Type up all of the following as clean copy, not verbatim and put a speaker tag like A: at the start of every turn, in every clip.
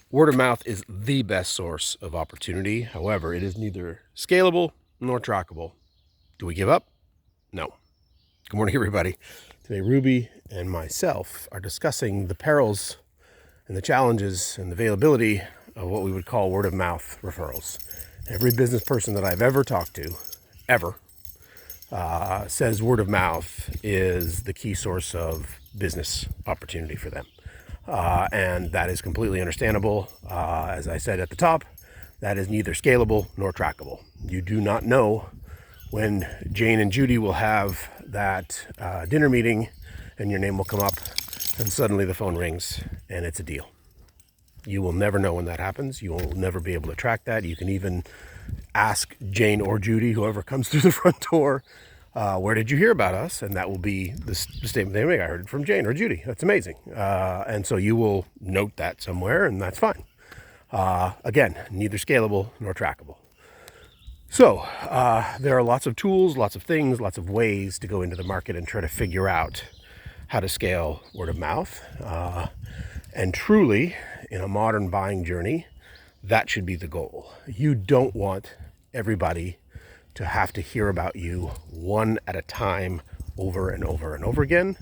A: Word of mouth is the best source of opportunity. However, it is neither scalable nor trackable. Do we give up? No. Good morning, everybody. Today, Ruby and myself are discussing the perils and the challenges and the availability of what we would call word of mouth referrals. Every business person that I've ever talked to, ever, says word of mouth is the key source of business opportunity for them. And that is completely understandable. As I said at the top, that is neither scalable nor trackable. You do not know when Jane and Judy will have that dinner meeting and your name will come up and suddenly the phone rings and it's a deal. You will never know when that happens. You will never be able to track that. You can even ask Jane or Judy, whoever comes through the front door, where did you hear about us? And that will be the statement they make. I heard it from Jane or Judy. That's amazing. And so you will note that somewhere, and that's fine. Again, neither scalable nor trackable. So there are lots of tools, lots of things, lots of ways to go into the market and try to figure out how to scale word of mouth. And truly, in a modern buying journey, that should be the goal. You don't want everybody to have to hear about you one at a time over and over and over again.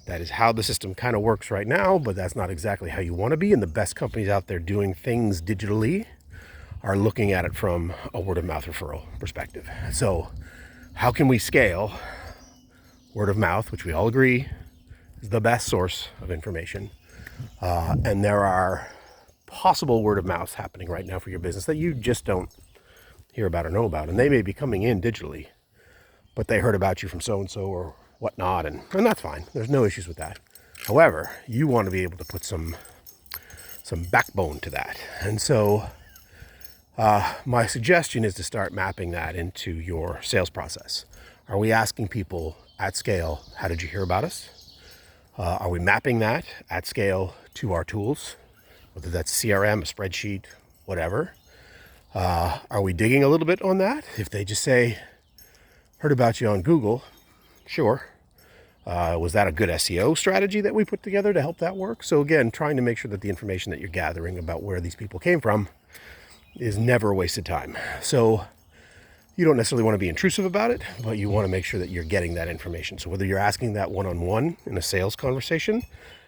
A: That is how the system kind of works right now, but that's not exactly how you want to be. And the best companies out there doing things digitally are looking at it from a word of mouth referral perspective. So how can we scale word of mouth, which we all agree is the best source of information? And there are possible word of mouth happening right now for your business that you just don't hear about or know about. And they may be coming in digitally, but they heard about you from so-and-so or whatnot. And that's fine. There's no issues with that. However, you want to be able to put some backbone to that. And so my suggestion is to start mapping that into your sales process. Are we asking people at scale, how did you hear about us? Are we mapping that at scale to our tools, whether that's CRM, a spreadsheet, whatever? Are we digging a little bit on that? If they just say, heard about you on Google, sure. Was that a good SEO strategy that we put together to help that work? So again, trying to make sure that the information that you're gathering about where these people came from is never a wasted time. So you don't necessarily want to be intrusive about it, but you want to make sure that you're getting that information. So whether you're asking that one-on-one in a sales conversation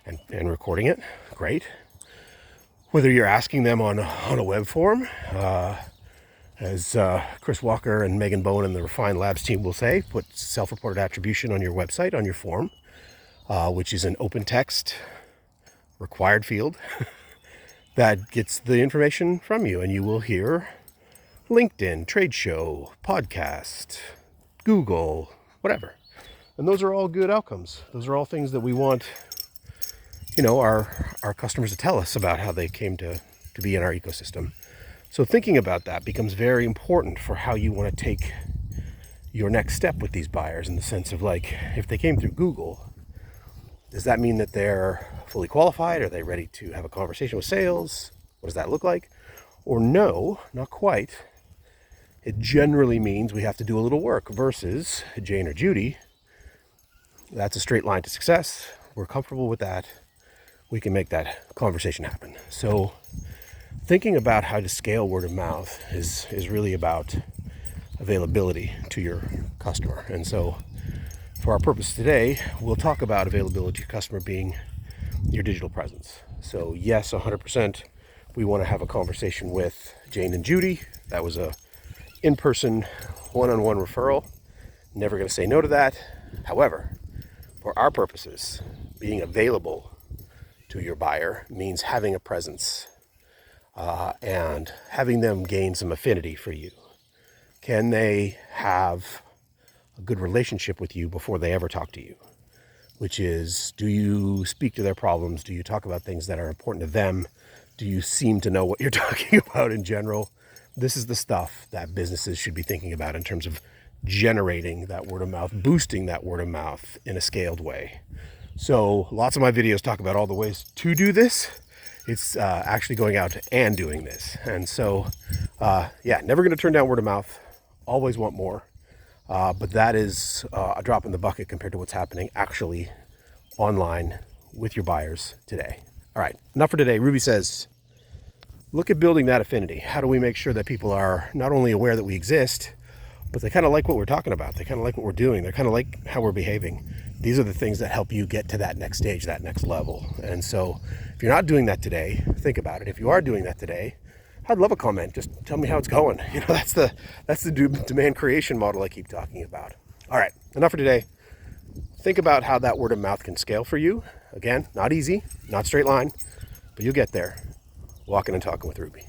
A: and recording it, great. Whether you're asking them on a web form, as Chris Walker and Megan Bowen and the Refined Labs team will say, put self-reported attribution on your website, on your form, which is an open text required field that gets the information from you. And you will hear LinkedIn, trade show, podcast, Google, whatever. And those are all good outcomes. Those are all things that we want, our customers to tell us about how they came to be in our ecosystem. So thinking about that becomes very important for how you want to take your next step with these buyers, in the sense of, like, if they came through Google, does that mean that they're fully qualified? Are they ready to have a conversation with sales? What does that look like? Or no, not quite. It generally means we have to do a little work, versus Jane or Judy. That's a straight line to success. We're comfortable with that. We can make that conversation happen. So thinking about how to scale word of mouth is really about availability to your customer. And so for our purpose today, we'll talk about availability to your customer being your digital presence. So yes, 100%, we want to have a conversation with Jane and Judy. That was a in-person, one-on-one referral. Never going to say no to that. However, for our purposes, being available to your buyer means having a presence and having them gain some affinity for you. Can they have a good relationship with you before they ever talk to you? Which is, do you speak to their problems? Do you talk about things that are important to them? Do you seem to know what you're talking about in general? This is the stuff that businesses should be thinking about in terms of generating that word of mouth, boosting that word of mouth in a scaled way. So lots of my videos talk about all the ways to do this. It's actually going out and doing this. And so, never going to turn down word of mouth. Always want more. But that is a drop in the bucket compared to what's happening actually online with your buyers today. All right, enough for today. Ruby says, look at building that affinity. How do we make sure that people are not only aware that we exist, but they kind of like what we're talking about. They kind of like what we're doing. They kind of like how we're behaving. These are the things that help you get to that next stage, that next level. And so if you're not doing that today, think about it. If you are doing that today, I'd love a comment. Just tell me how it's going. You know, that's the demand creation model I keep talking about. All right, enough for today. Think about how that word of mouth can scale for you. Again, not easy, not straight line, but you'll get there. Walking and talking with Ruby.